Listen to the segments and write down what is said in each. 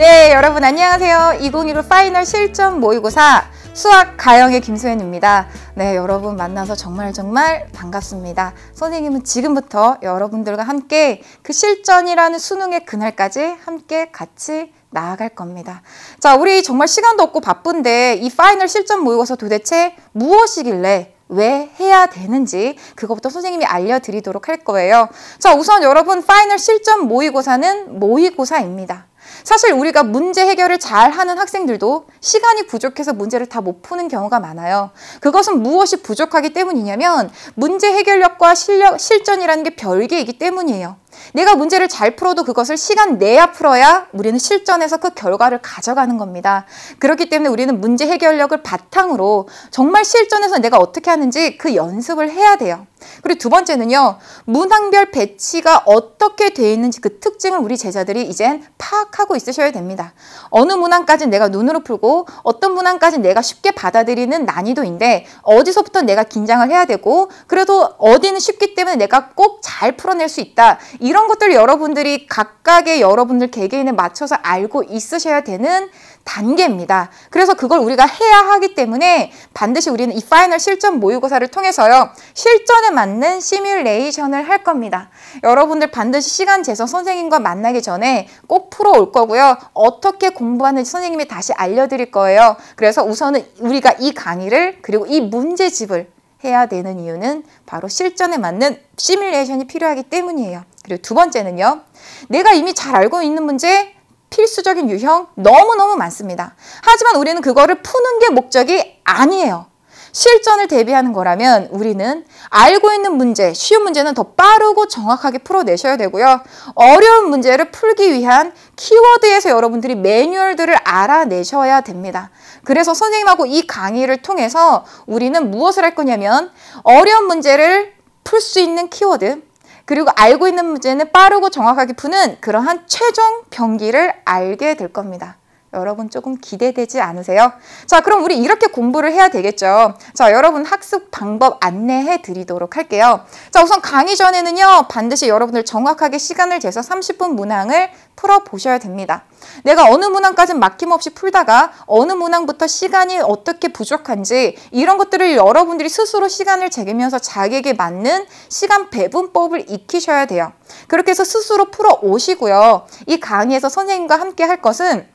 네, 여러분 안녕하세요. 2015 파이널 실전 모의고사 수학 가영의 김소연입니다. 네, 여러분 만나서 정말 반갑습니다. 선생님은 지금부터 여러분들과 함께 그 실전이라는 수능의 그날까지 함께 같이 나아갈 겁니다. 자, 우리 정말 시간도 없고 바쁜데 이 파이널 실전 모의고사 도대체 무엇이길래 왜 해야 되는지 그것부터 선생님이 알려드리도록 할 거예요. 자, 우선 여러분 파이널 실전 모의고사는 모의고사입니다. 사실 우리가 문제 해결을 잘하는 학생들도 시간이 부족해서 문제를 다 못 푸는 경우가 많아요. 그것은 무엇이 부족하기 때문이냐면 문제 해결력과 실전이라는 게 별개이기 때문이에요. 내가 문제를 잘 풀어도 그것을 시간 내야 풀어야 우리는 실전에서 그 결과를 가져가는 겁니다. 그렇기 때문에 우리는 문제 해결력을 바탕으로 정말 실전에서 내가 어떻게 하는지 그 연습을 해야 돼요. 그리고 두 번째는요, 문항별 배치가 어떻게 되어 있는지 그 특징을 우리 제자들이 이젠 파악하고 있으셔야 됩니다. 어느 문항까지는 내가 눈으로 풀고 어떤 문항까지는 내가 쉽게 받아들이는 난이도인데 어디서부터 내가 긴장을 해야 되고 그래도 어디는 쉽기 때문에 내가 꼭 잘 풀어낼 수 있다. 이런 것들을 여러분들이 각각의 여러분들 개개인에 맞춰서 알고 있으셔야 되는 단계입니다. 그래서 그걸 우리가 해야 하기 때문에 반드시 우리는 이 파이널 실전 모의고사를 통해서요, 실전에 맞는 시뮬레이션을 할 겁니다. 여러분들 반드시 시간 재서 선생님과 만나기 전에 꼭 풀어올 거고요. 어떻게 공부하는지 선생님이 다시 알려드릴 거예요. 그래서 우선은 우리가 이 강의를 그리고 이 문제집을 해야 되는 이유는 바로 실전에 맞는 시뮬레이션이 필요하기 때문이에요. 그리고 두 번째는요, 내가 이미 잘 알고 있는 문제 필수적인 유형 너무너무 많습니다. 하지만 우리는 그거를 푸는 게 목적이 아니에요. 실전을 대비하는 거라면 우리는 알고 있는 문제, 쉬운 문제는 더 빠르고 정확하게 풀어내셔야 되고요. 어려운 문제를 풀기 위한 키워드에서 여러분들이 매뉴얼들을 알아내셔야 됩니다. 그래서 선생님하고 이 강의를 통해서 우리는 무엇을 할 거냐면 어려운 문제를 풀 수 있는 키워드, 그리고 알고 있는 문제는 빠르고 정확하게 푸는 그러한 최종 병기를 알게 될 겁니다. 여러분 조금 기대되지 않으세요? 자, 그럼 우리 이렇게 공부를 해야 되겠죠. 자, 여러분 학습 방법 안내해 드리도록 할게요. 자, 우선 강의 전에는요, 반드시 여러분들 정확하게 시간을 재서 30분 문항을 풀어보셔야 됩니다. 내가 어느 문항까지는 막힘없이 풀다가 어느 문항부터 시간이 어떻게 부족한지 이런 것들을 여러분들이 스스로 시간을 재면서 자기에게 맞는 시간 배분법을 익히셔야 돼요. 그렇게 해서 스스로 풀어 오시고요. 이 강의에서 선생님과 함께 할 것은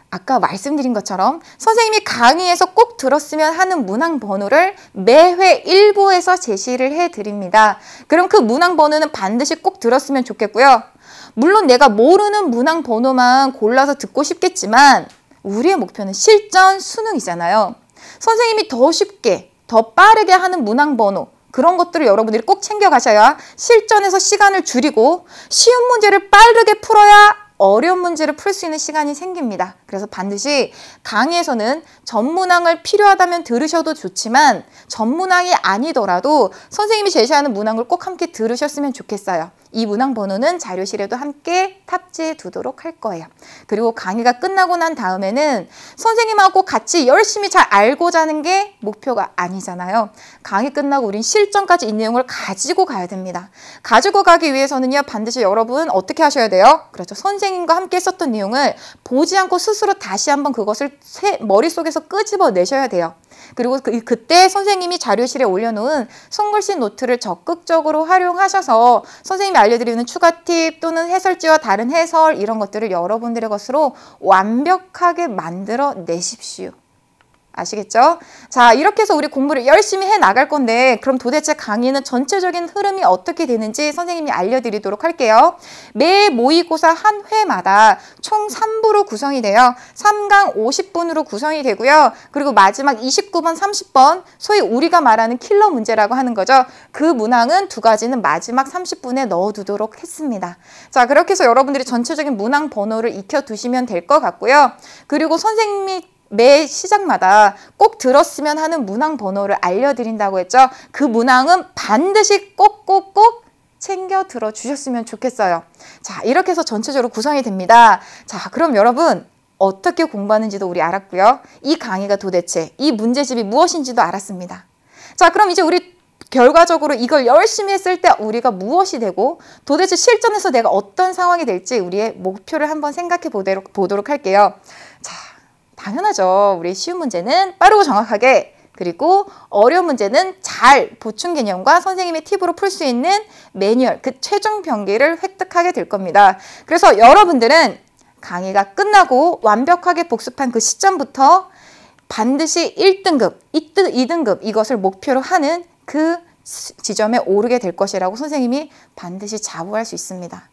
아까 말씀드린 것처럼 선생님이 강의에서 꼭 들었으면 하는 문항 번호를 매회 1부에서 제시를 해드립니다. 그럼 그 문항 번호는 반드시 꼭 들었으면 좋겠고요. 물론 내가 모르는 문항 번호만 골라서 듣고 싶겠지만 우리의 목표는 실전 수능이잖아요. 선생님이 더 쉽게, 더 빠르게 하는 문항 번호, 그런 것들을 여러분들이 꼭 챙겨가셔야 실전에서 시간을 줄이고 쉬운 문제를 빠르게 풀어야 어려운 문제를 풀 수 있는 시간이 생깁니다. 그래서 반드시 강의에서는 전문항을 필요하다면 들으셔도 좋지만 전문항이 아니더라도 선생님이 제시하는 문항을 꼭 함께 들으셨으면 좋겠어요. 이 문항 번호는 자료실에도 함께 탑재해 두도록 할 거예요. 그리고 강의가 끝나고 난 다음에는 선생님하고 같이 열심히 잘 알고자 하는 게 목표가 아니잖아요. 강의 끝나고 우린 실전까지 이 내용을 가지고 가야 됩니다. 가지고 가기 위해서는요, 반드시 여러분 어떻게 하셔야 돼요? 그렇죠. 선생님과 함께 썼던 내용을 보지 않고 스스로 다시 한번 그것을 머릿속에서 끄집어내셔야 돼요. 그리고 그때 선생님이 자료실에 올려놓은 손글씨 노트를 적극적으로 활용하셔서 선생님이 알려드리는 추가 팁 또는 해설지와 다른 해설 이런 것들을 여러분들의 것으로 완벽하게 만들어 내십시오. 아시겠죠? 자, 이렇게 해서 우리 공부를 열심히 해 나갈 건데 그럼 도대체 강의는 전체적인 흐름이 어떻게 되는지 선생님이 알려드리도록 할게요. 매 모의고사 한 회마다 총 3부로 구성이 돼요. 3강 50분으로 구성이 되고요. 그리고 마지막 29번, 30번 소위 우리가 말하는 킬러 문제라고 하는 거죠. 그 문항은 두 가지는 마지막 30분에 넣어두도록 했습니다. 자, 그렇게 해서 여러분들이 전체적인 문항 번호를 익혀두시면 될 것 같고요. 그리고 선생님이 매 시작마다 꼭 들었으면 하는 문항 번호를 알려드린다고 했죠. 그 문항은 반드시 꼭꼭꼭 챙겨 들어주셨으면 좋겠어요. 자, 이렇게 해서 전체적으로 구성이 됩니다. 자, 그럼 여러분 어떻게 공부하는지도 우리 알았고요. 이 강의가 도대체 이 문제집이 무엇인지도 알았습니다. 자, 그럼 이제 우리 결과적으로 이걸 열심히 했을 때 우리가 무엇이 되고 도대체 실전에서 내가 어떤 상황이 될지 우리의 목표를 한번 생각해 보도록 할게요. 자, 당연하죠. 우리 쉬운 문제는 빠르고 정확하게, 그리고 어려운 문제는 잘 보충 개념과 선생님의 팁으로 풀 수 있는 매뉴얼, 그 최종 병기를 획득하게 될 겁니다. 그래서 여러분들은 강의가 끝나고 완벽하게 복습한 그 시점부터 반드시 1등급, 2등급 이것을 목표로 하는 그 지점에 오르게 될 것이라고 선생님이 반드시 자부할 수 있습니다.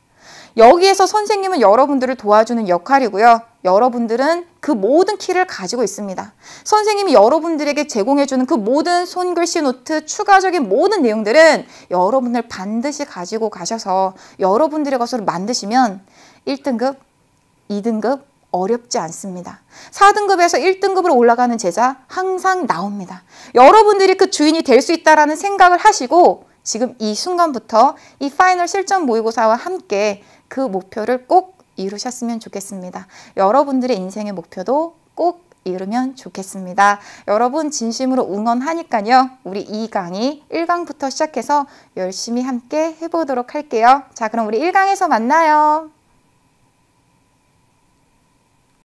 여기에서 선생님은 여러분들을 도와주는 역할이고요. 여러분들은 그 모든 키를 가지고 있습니다. 선생님이 여러분들에게 제공해주는 그 모든 손글씨 노트, 추가적인 모든 내용들은 여러분들 반드시 가지고 가셔서 여러분들의 것으로 만드시면 1등급, 2등급 어렵지 않습니다. 4등급에서 1등급으로 올라가는 제자 항상 나옵니다. 여러분들이 그 주인이 될 수 있다는 생각을 하시고 지금 이 순간부터 이 파이널 실전 모의고사와 함께 그 목표를 꼭 이루셨으면 좋겠습니다. 여러분들의 인생의 목표도 꼭 이루면 좋겠습니다. 여러분 진심으로 응원하니까요. 우리 이 강의 1강부터 시작해서 열심히 함께 해보도록 할게요. 자, 그럼 우리 1강에서 만나요.